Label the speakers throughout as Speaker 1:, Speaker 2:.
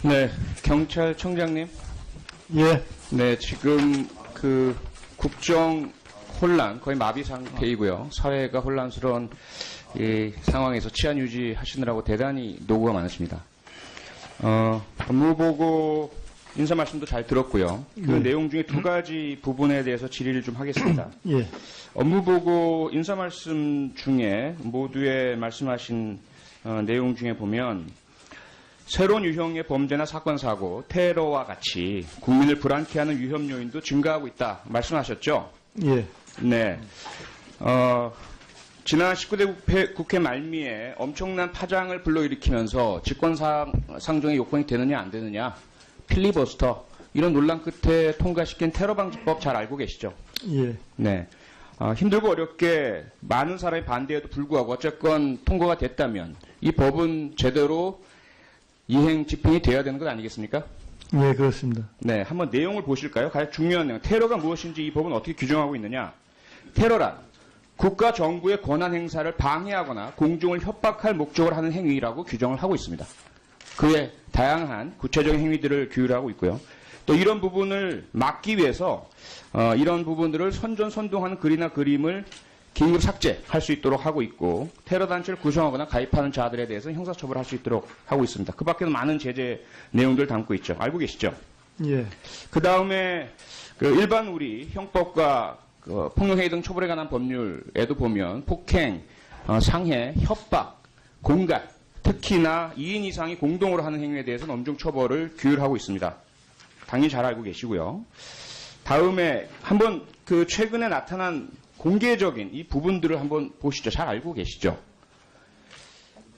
Speaker 1: 네, 경찰청장님.
Speaker 2: 예.
Speaker 1: 네, 지금 그 국정 혼란, 거의 마비 상태이고요. 사회가 혼란스러운 이 상황에서 치안 유지하시느라고 대단히 노고가 많으십니다. 업무보고 인사 말씀도 잘 들었고요. 그 내용 중에 두 가지 부분에 대해서 질의를 좀 하겠습니다.
Speaker 2: 예.
Speaker 1: 업무보고 인사 말씀 중에 모두에 말씀하신 내용 중에 보면 새로운 유형의 범죄나 사건, 사고, 테러와 같이 국민을 불안케 하는 위험 요인도 증가하고 있다 말씀하셨죠?
Speaker 2: 예.
Speaker 1: 네. 지난 19대 국회 말미에 엄청난 파장을 불러일으키면서 직권상정의 요건이 되느냐 안 되느냐, 필리버스터 이런 논란 끝에 통과시킨 테러방지법 잘 알고 계시죠?
Speaker 2: 예.
Speaker 1: 네. 힘들고 어렵게 많은 사람이 반대에도 불구하고 어쨌건 통과가 됐다면 이 법은 제대로 이행 집행이 되어야 되는 것 아니겠습니까?
Speaker 2: 예, 그렇습니다.
Speaker 1: 네, 한번 내용을 보실까요? 가장 중요한 내용. 테러가 무엇인지 이 법은 어떻게 규정하고 있느냐? 테러란 국가 정부의 권한 행사를 방해하거나 공중을 협박할 목적으로 하는 행위라고 규정을 하고 있습니다. 그의 다양한 구체적인 행위들을 규율하고 있고요. 또 이런 부분을 막기 위해서 이런 부분들을 선전선동하는 글이나 그림을 긴급 삭제할 수 있도록 하고 있고, 테러 단체를 구성하거나 가입하는 자들에 대해서는 형사처벌할 수 있도록 하고 있습니다. 그 밖에도 많은 제재 내용들을 담고 있죠. 알고 계시죠?
Speaker 2: 예.
Speaker 1: 그 다음에 일반 우리 형법과 폭력행위 등 처벌에 관한 법률에도 보면 폭행, 상해, 협박, 공갈, 특히나 2인 이상이 공동으로 하는 행위에 대해서는 엄중 처벌을 규율하고 있습니다. 당연히 잘 알고 계시고요. 다음에 한번 최근에 나타난 공개적인 이 부분들을 한번 보시죠. 잘 알고 계시죠?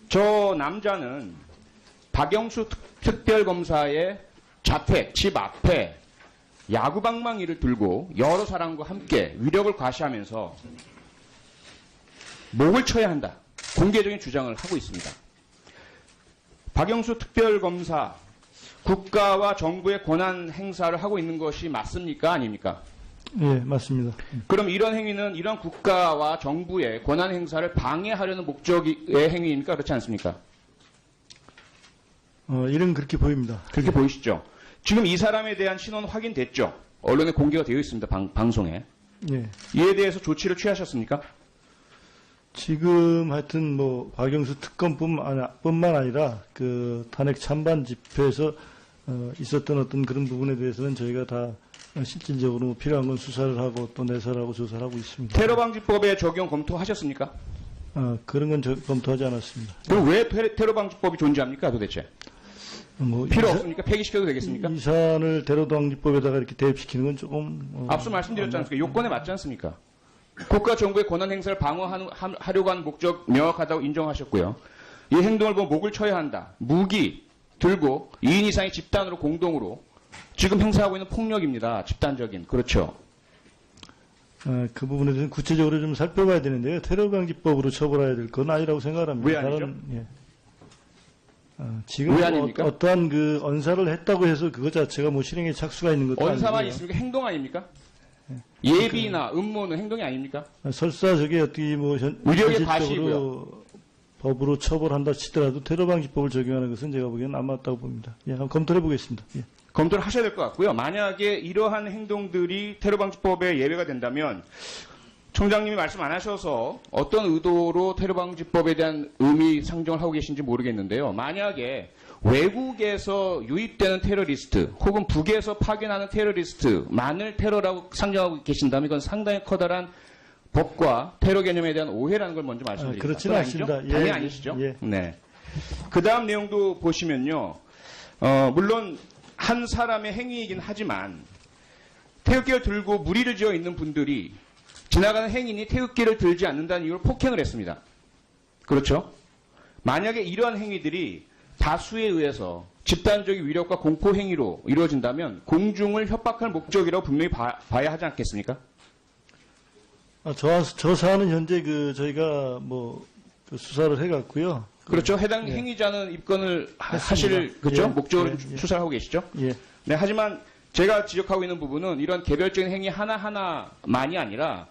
Speaker 1: 저 남자는 박영수 특별검사의 자택, 집 앞에 야구방망이를 들고 여러 사람과 함께 위력을 과시하면서 목을 쳐야 한다. 공개적인 주장을 하고 있습니다. 박영수 특별검사, 국가와 정부의 권한 행사를 하고 있는 것이 맞습니까? 아닙니까?
Speaker 2: 예, 맞습니다.
Speaker 1: 그럼 이런 행위는 이런 국가와 정부의 권한 행사를 방해하려는 목적의 행위입니까? 그렇지 않습니까?
Speaker 2: 이런 그렇게 보입니다.
Speaker 1: 그렇게 보이시죠? 지금 이 사람에 대한 신원은 확인됐죠? 언론에 공개가 되어 있습니다. 방송에.
Speaker 2: 예.
Speaker 1: 이에 대해서 조치를 취하셨습니까?
Speaker 2: 지금 하여튼 박영수 특검뿐만 아니라 탄핵 찬반 집회에서 있었던 어떤 그런 부분에 대해서는 저희가 다 실질적으로 필요한 건 수사를 하고 또 내사하고 조사를 하고 있습니다.
Speaker 1: 테러방지법의 적용 검토하셨습니까?
Speaker 2: 그런 건 검토하지 않았습니다.
Speaker 1: 그럼 왜 테러방지법이 존재합니까 도대체? 필요 없습니까? 폐기시켜도 되겠습니까?
Speaker 2: 이 사안을 테러방지법에다가 이렇게 대입시키는 건 조금
Speaker 1: 앞서 말씀드렸지 않습니까? 요건에 맞지 않습니까? 국가 정부의 권한 행사를 방어하려고 하는 목적 명확하다고 인정하셨고요. 이 행동을 보면 목을 쳐야 한다. 무기 들고 2인 이상의 집단으로 공동으로 지금 행사하고 있는 폭력입니다. 집단적인. 그렇죠.
Speaker 2: 그 부분에 대해서는 구체적으로 좀 살펴봐야 되는데요. 테러방지법으로 처벌해야 될 건 아니라고 생각합니다.
Speaker 1: 왜 아니죠?
Speaker 2: 예. 지금
Speaker 1: 왜 아닙니까?
Speaker 2: 어떠한 언사를 했다고 해서 그것 자체가 실행에 착수가 있는 것도
Speaker 1: 언사만
Speaker 2: 아니고요.
Speaker 1: 있습니까? 행동 아닙니까? 예비나 음모는 행동이 아닙니까?
Speaker 2: 설사 저게 어떻게
Speaker 1: 의료의 과시이고요.
Speaker 2: 현실적으로 법으로 처벌한다 치더라도 테러방지법을 적용하는 것은 제가 보기에는 안 맞다고 봅니다. 예, 한번 검토해 보겠습니다. 예.
Speaker 1: 검토를 하셔야 될 것 같고요. 만약에 이러한 행동들이 테러방지법에 예외가 된다면 청장님이 말씀 안 하셔서 어떤 의도로 테러방지법에 대한 의미 상정을 하고 계신지 모르겠는데요. 만약에 외국에서 유입되는 테러리스트 혹은 북에서 파견하는 테러리스트만을 테러라고 상정하고 계신다면 이건 상당히 커다란 법과 테러 개념에 대한 오해라는 걸 먼저 말씀드립니다.
Speaker 2: 그렇지는 않습니다.
Speaker 1: 당연히 아니시죠?
Speaker 2: 예.
Speaker 1: 네. 그 다음 내용도 보시면요. 물론 한 사람의 행위이긴 하지만 태극기를 들고 무리를 지어 있는 분들이 지나가는 행인이 태극기를 들지 않는다는 이유로 폭행을 했습니다. 그렇죠? 만약에 이러한 행위들이 다수에 의해서 집단적인 위력과 공포 행위로 이루어진다면 공중을 협박할 목적이라고 분명히 봐야 하지 않겠습니까?
Speaker 2: 저 사안은 현재 저희가 수사를 해갔고요.
Speaker 1: 그렇죠. 해당
Speaker 2: 예.
Speaker 1: 행위자는 입건을
Speaker 2: 했습니다.
Speaker 1: 하실 그렇죠?
Speaker 2: 예.
Speaker 1: 목적으로
Speaker 2: 예.
Speaker 1: 수사를 하고 계시죠?
Speaker 2: 예.
Speaker 1: 네, 하지만 제가 지적하고 있는 부분은 이런 개별적인 행위 하나하나만이 아니라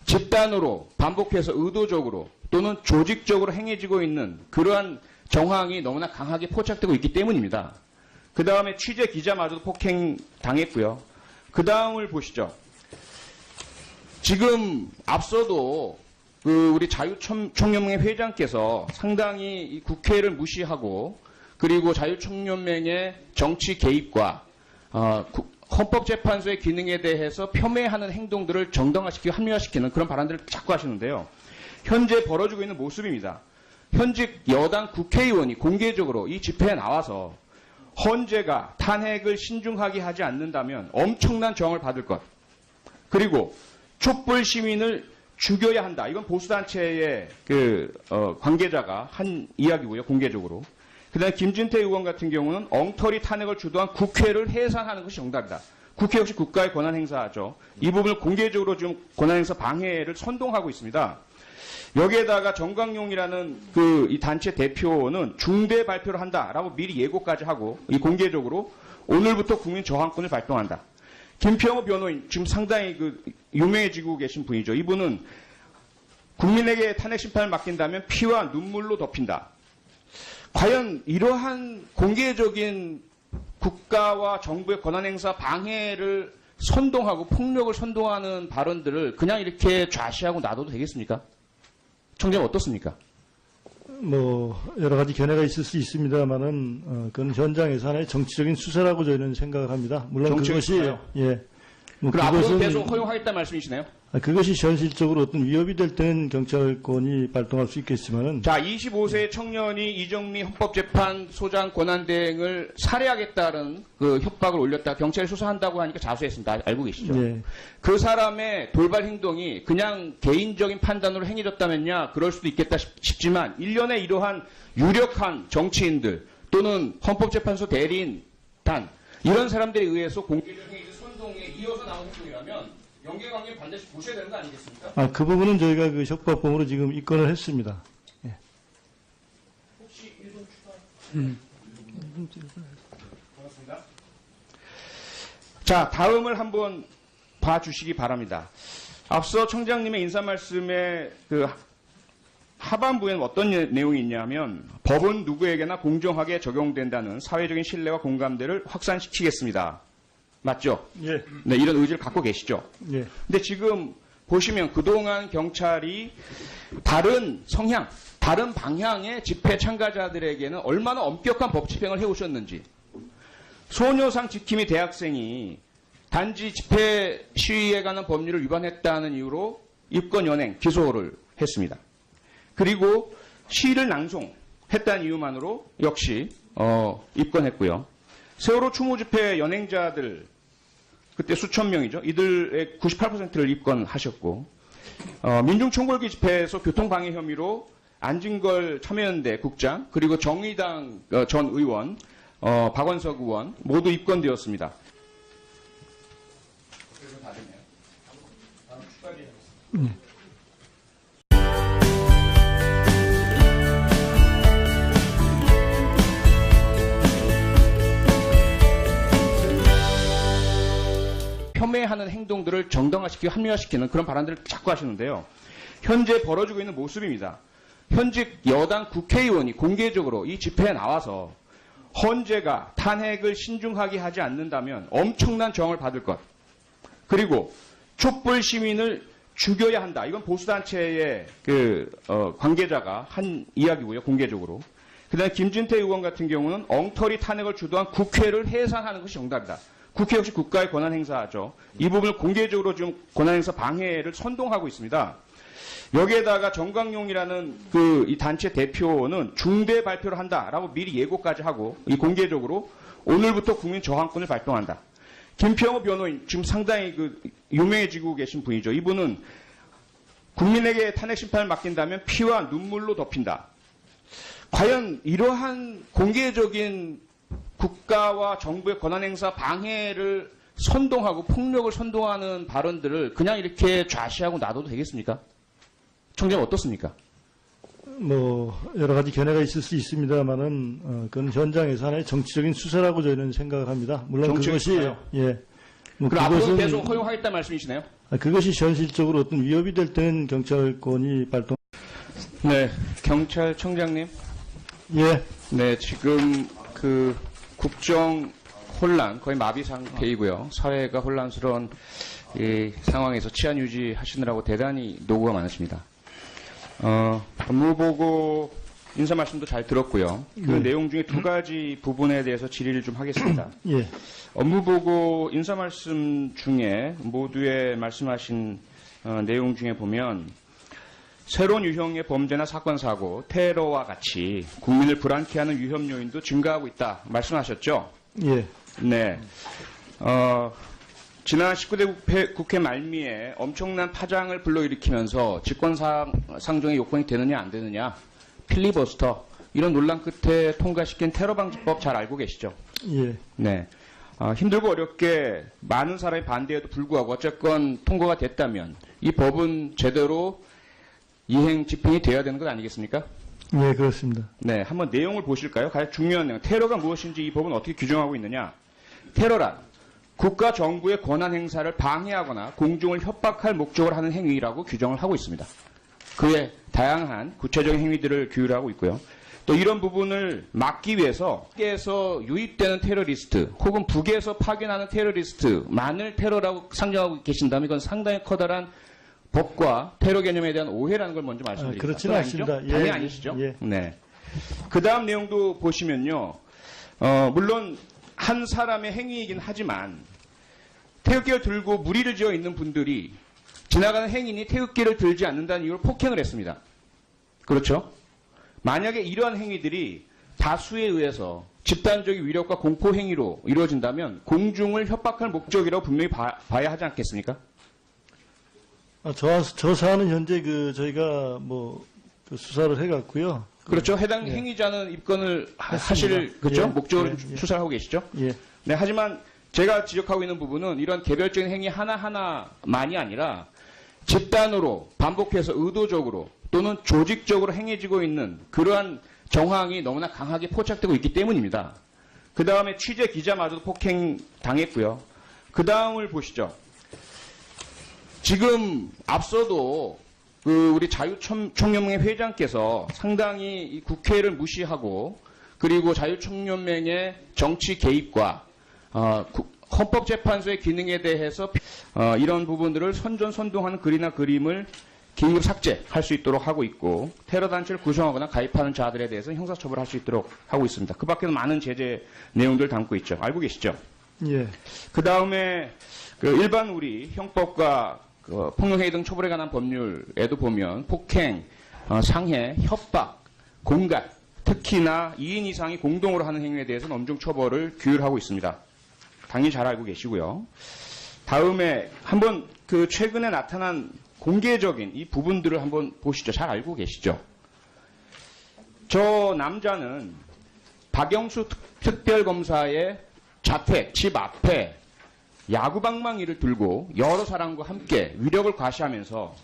Speaker 1: 집단으로 반복해서 의도적으로 또는 조직적으로 행해지고 있는 그러한 정황이 너무나 강하게 포착되고 있기 때문입니다. 그 다음에 취재 기자마저도 폭행 당했고요. 그 다음을 보시죠. 지금 앞서도 우리 자유총연맹회 회장께서 상당히 이 국회를 무시하고 그리고 자유총연맹의 정치 개입과 헌법재판소의 기능에 대해서 폄훼하는 행동들을 정당화시키고 합리화시키는 그런 발언들을 자꾸 하시는데요. 현재 벌어지고 있는 모습입니다. 현직 여당 국회의원이 공개적으로 이 집회에 나와서 헌재가 탄핵을 신중하게 하지 않는다면 엄청난 정을 받을 것. 그리고 촛불 시민을 죽여야 한다. 이건 보수단체의 관계자가 한 이야기고요. 공개적으로. 그다음에 김진태 의원 같은 경우는 엉터리 탄핵을 주도한 국회를 해산하는 것이 정답이다. 국회 역시 국가의 권한 행사죠. 이 부분을 공개적으로 지금 권한 행사 방해를 선동하고 있습니다. 여기에다가 정광용이라는 이 단체 대표는 중대 발표를 한다라고 미리 예고까지 하고 이 공개적으로 오늘부터 국민 저항권을 발동한다. 김평호 변호인 지금 상당히 유명해지고 계신 분이죠. 이분은 국민에게 탄핵 심판을 맡긴다면 피와 눈물로 덮인다. 과연 이러한 공개적인 국가와 정부의 권한 행사 방해를 선동하고 폭력을 선동하는 발언들을 그냥 이렇게 좌시하고 놔둬도 되겠습니까? 총장님 어떻습니까?
Speaker 2: 여러 가지 견해가 있을 수 있습니다만은, 그건 현장에서 하나의 정치적인 수사라고 저희는 생각을 합니다. 물론 그것이,
Speaker 1: 그럼 앞으로 계속 허용하겠다는 말씀이시네요?
Speaker 2: 그것이 현실적으로 어떤 위협이 될 때는 경찰권이 발동할 수 있겠지만은.
Speaker 1: 자, 25세 청년이 이정미 헌법재판소장 권한대행을 살해하겠다는 협박을 올렸다. 경찰이 수사한다고 하니까 자수했습니다. 알고 계시죠?
Speaker 2: 예.
Speaker 1: 그 사람의 돌발 행동이 그냥 개인적인 판단으로 행해졌다면야 그럴 수도 있겠다 싶지만 일련의 이러한 유력한 정치인들 또는 헌법재판소 대리인단 이런 사람들에 의해서 공개적인 선동에 이어서 나온 행동이라면 연계관계 반드시 보셔야 되는 거 아니겠습니까?
Speaker 2: 그 부분은 저희가 협박범으로 지금 입건을 했습니다. 예.
Speaker 1: 혹시 일본 추가? 고맙습니다. 자, 다음을 한번 봐주시기 바랍니다. 앞서 청장님의 인사 말씀의 하반부에는 어떤 내용이 있냐면 법은 누구에게나 공정하게 적용된다는 사회적인 신뢰와 공감대를 확산시키겠습니다. 맞죠?
Speaker 2: 예.
Speaker 1: 네, 이런 의지를 갖고 계시죠?
Speaker 2: 예.
Speaker 1: 근데 지금 보시면 그동안 경찰이 다른 성향, 다른 방향의 집회 참가자들에게는 얼마나 엄격한 법 집행을 해오셨는지. 소녀상 지킴이 대학생이 단지 집회 시위에 관한 법률을 위반했다는 이유로 입건 연행, 기소를 했습니다. 그리고 시를 낭송했다는 이유만으로 역시 입건했고요. 세월호 추모 집회 연행자들 그때 수천 명이죠. 이들의 98%를 입건하셨고 민중총궐기 집회에서 교통방해 혐의로 안진걸 참여연대 국장 그리고 정의당 전 의원 박원석 의원 모두 입건되었습니다. 폄훼하는 행동들을 정당화시키고 합리화시키는 그런 발언들을 자꾸 하시는데요. 현재 벌어지고 있는 모습입니다. 현직 여당 국회의원이 공개적으로 이 집회에 나와서 헌재가 탄핵을 신중하게 하지 않는다면 엄청난 정을 받을 것. 그리고 촛불 시민을 죽여야 한다. 이건 보수단체의 관계자가 한 이야기고요. 공개적으로. 그다음에 김진태 의원 같은 경우는 엉터리 탄핵을 주도한 국회를 해산하는 것이 정답이다. 국회 역시 국가의 권한 행사죠. 이 부분을 공개적으로 지금 권한 행사 방해를 선동하고 있습니다. 여기에다가 정광용이라는 이 단체 대표는 중대 발표를 한다라고 미리 예고까지 하고 이 공개적으로 오늘부터 국민 저항권을 발동한다. 김평호 변호인 지금 상당히 유명해지고 계신 분이죠. 이분은 국민에게 탄핵 심판을 맡긴다면 피와 눈물로 덮인다. 과연 이러한 공개적인 국가와 정부의 권한 행사 방해를 선동하고 폭력을 선동하는 발언들을 그냥 이렇게 좌시하고 놔둬도 되겠습니까? 총장님 어떻습니까?
Speaker 2: 여러 가지 견해가 있을 수 있습니다만은, 그건 현장에서 하나의 정치적인 수사라고 저희는 생각을 합니다. 물론 그것이,
Speaker 1: 그럼 앞으로 계속 허용하겠다는 말씀이시네요?
Speaker 2: 그것이 현실적으로 어떤 위협이 될 때는 경찰권이 발동.
Speaker 1: 네, 경찰청장님.
Speaker 2: 예.
Speaker 1: 네, 지금 국정 혼란, 거의 마비 상태이고요. 사회가 혼란스러운 이 상황에서 치안 유지하시느라고 대단히 노고가 많으십니다. 업무보고 인사 말씀도 잘 들었고요. 그 내용 중에 두 가지 부분에 대해서 질의를 좀 하겠습니다.
Speaker 2: 예.
Speaker 1: 업무보고 인사 말씀 중에 모두의 말씀하신 내용 중에 보면 새로운 유형의 범죄나 사건, 사고, 테러와 같이 국민을 불안케 하는 위험 요인도 증가하고 있다 말씀하셨죠?
Speaker 2: 예.
Speaker 1: 네. 지난 19대 국회 말미에 엄청난 파장을 불러일으키면서 직권상정의 요건이 되느냐 안 되느냐, 필리버스터 이런 논란 끝에 통과시킨 테러방지법 잘 알고 계시죠?
Speaker 2: 예.
Speaker 1: 네. 힘들고 어렵게 많은 사람의 반대에도 불구하고 어쨌건 통과가 됐다면 이 법은 제대로 이행 집행이 되어야 되는 것 아니겠습니까?
Speaker 2: 예, 그렇습니다.
Speaker 1: 네, 한번 내용을 보실까요? 가장 중요한 내용. 테러가 무엇인지 이 법은 어떻게 규정하고 있느냐? 테러란 국가 정부의 권한 행사를 방해하거나 공중을 협박할 목적을 하는 행위라고 규정을 하고 있습니다. 그의 다양한 구체적인 행위들을 규율하고 있고요. 또 이런 부분을 막기 위해서 북에서 유입되는 테러리스트 혹은 북에서 파견하는 테러리스트만을 테러라고 상정하고 계신다면 이건 상당히 커다란 법과 테러 개념에 대한 오해라는 걸 먼저 말씀드립니다.
Speaker 2: 그렇지는 않습니다.
Speaker 1: 당연히
Speaker 2: 예,
Speaker 1: 아니시죠?
Speaker 2: 예.
Speaker 1: 네. 그 다음 내용도 보시면요. 물론 한 사람의 행위이긴 하지만 태극기를 들고 무리를 지어 있는 분들이 지나가는 행인이 태극기를 들지 않는다는 이유로 폭행을 했습니다. 그렇죠? 만약에 이러한 행위들이 다수에 의해서 집단적인 위력과 공포 행위로 이루어진다면 공중을 협박할 목적이라고 분명히 봐야 하지 않겠습니까?
Speaker 2: 저 사안은 현재 저희가 그 수사를 해갔고요.
Speaker 1: 그렇죠. 해당
Speaker 2: 예.
Speaker 1: 행위자는 입건을
Speaker 2: 했습니다.
Speaker 1: 하실 그렇죠?
Speaker 2: 예.
Speaker 1: 목적으로
Speaker 2: 예.
Speaker 1: 수사를 하고 계시죠?
Speaker 2: 예.
Speaker 1: 네, 하지만 제가 지적하고 있는 부분은 이런 개별적인 행위 하나하나만이 아니라 집단으로 반복해서 의도적으로 또는 조직적으로 행해지고 있는 그러한 정황이 너무나 강하게 포착되고 있기 때문입니다. 그 다음에 취재 기자마저도 폭행 당했고요. 그 다음을 보시죠. 지금 앞서도 우리 자유총연맹회 회장께서 상당히 이 국회를 무시하고 그리고 자유총연맹의 정치 개입과 헌법재판소의 기능에 대해서 이런 부분들을 선전선동하는 글이나 그림을 긴급 삭제할 수 있도록 하고 있고 테러 단체를 구성하거나 가입하는 자들에 대해서 형사처벌할 수 있도록 하고 있습니다. 그 밖에도 많은 제재 내용들을 담고 있죠. 알고 계시죠?
Speaker 2: 예.
Speaker 1: 그 다음에 일반 우리 형법과 폭력행위 등 처벌에 관한 법률에도 보면 폭행, 상해, 협박, 공갈, 특히나 2인 이상이 공동으로 하는 행위에 대해서는 엄중 처벌을 규율하고 있습니다. 당연히 잘 알고 계시고요. 다음에 한번 최근에 나타난 공개적인 이 부분들을 한번 보시죠. 잘 알고 계시죠? 저 남자는 박영수 특별검사의 자택, 집 앞에 야구방망이를 들고 여러 사람과 함께 위력을 과시하면서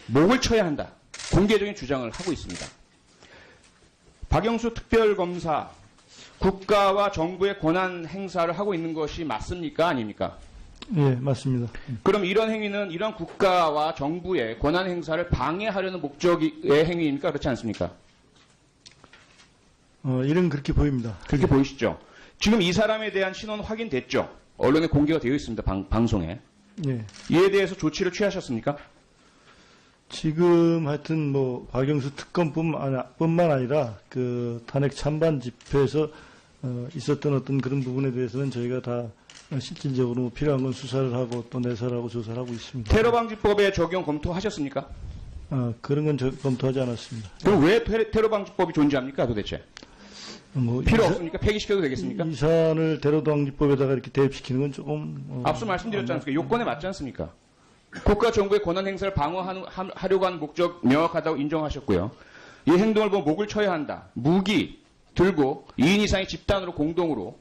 Speaker 1: 목을 쳐야 한다. 공개적인 주장을 하고 있습니다. 박영수 특별검사, 국가와 정부의 권한 행사를 하고 있는 것이 맞습니까? 아닙니까?
Speaker 2: 예, 맞습니다.
Speaker 1: 그럼 이런 행위는 이런 국가와 정부의 권한 행사를 방해하려는 목적의 행위입니까? 그렇지 않습니까?
Speaker 2: 이런 그렇게 보입니다.
Speaker 1: 그렇게 보이시죠? 지금 이 사람에 대한 신원 확인됐죠? 언론에 공개가 되어 있습니다. 방송에.
Speaker 2: 예.
Speaker 1: 이에 대해서 조치를 취하셨습니까?
Speaker 2: 지금 하여튼 박영수 특검뿐만 아니라 탄핵 찬반 집회에서 있었던 어떤 그런 부분에 대해서는 저희가 다 실질적으로 필요한 건 수사를 하고 또 내사하고 조사를 하고 있습니다.
Speaker 1: 테러방지법의 적용 검토하셨습니까?
Speaker 2: 그런 건 검토하지 않았습니다.
Speaker 1: 그럼 왜 테러방지법이 존재합니까 도대체? 필요 없습니까? 폐기시켜도 되겠습니까?
Speaker 2: 이 사안을 테러방지법에다가 이렇게 대입시키는 건 조금
Speaker 1: 앞서 말씀드렸지 않습니까? 요건에 맞지 않습니까? 국가 정부의 권한 행사를 방어하려고 하는 목적 명확하다고 인정하셨고요. 이 행동을 보면 목을 쳐야 한다. 무기 들고 2인 이상의 집단으로 공동으로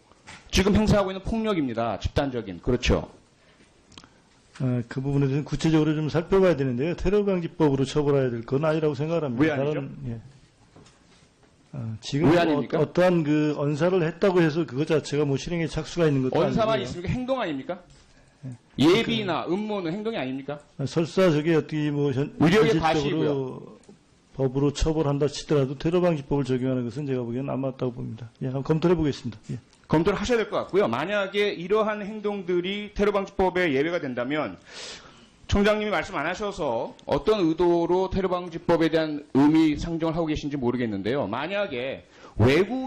Speaker 1: 지금 행사하고 있는 폭력입니다. 집단적인. 그렇죠.
Speaker 2: 그 부분에 대해서는 구체적으로 좀 살펴봐야 되는데요. 테러방지법으로 처벌해야 될 건 아니라고 생각합니다.
Speaker 1: 왜 아니죠?
Speaker 2: 지금
Speaker 1: 왜 아닙니까?
Speaker 2: 어떠한 언사를 했다고 해서 그것 자체가 실행에 착수가 있는 것도
Speaker 1: 언사만
Speaker 2: 아니고요.
Speaker 1: 있습니까? 행동 아닙니까? 예비나 음모는 행동이 아닙니까?
Speaker 2: 설사 저게 어떻게
Speaker 1: 의료의 과시이고요.
Speaker 2: 법으로 처벌한다 치더라도 테러방지법을 적용하는 것은 제가 보기에는 안 맞다고 봅니다. 예, 한번 검토해 보겠습니다. 예.
Speaker 1: 검토를 하셔야 될 것 같고요. 만약에 이러한 행동들이 테러방지법에 예외가 된다면 총장님이 말씀 안 하셔서 어떤 의도로 테러방지법에 대한 의미 상정을 하고 계신지 모르겠는데요. 만약에 외국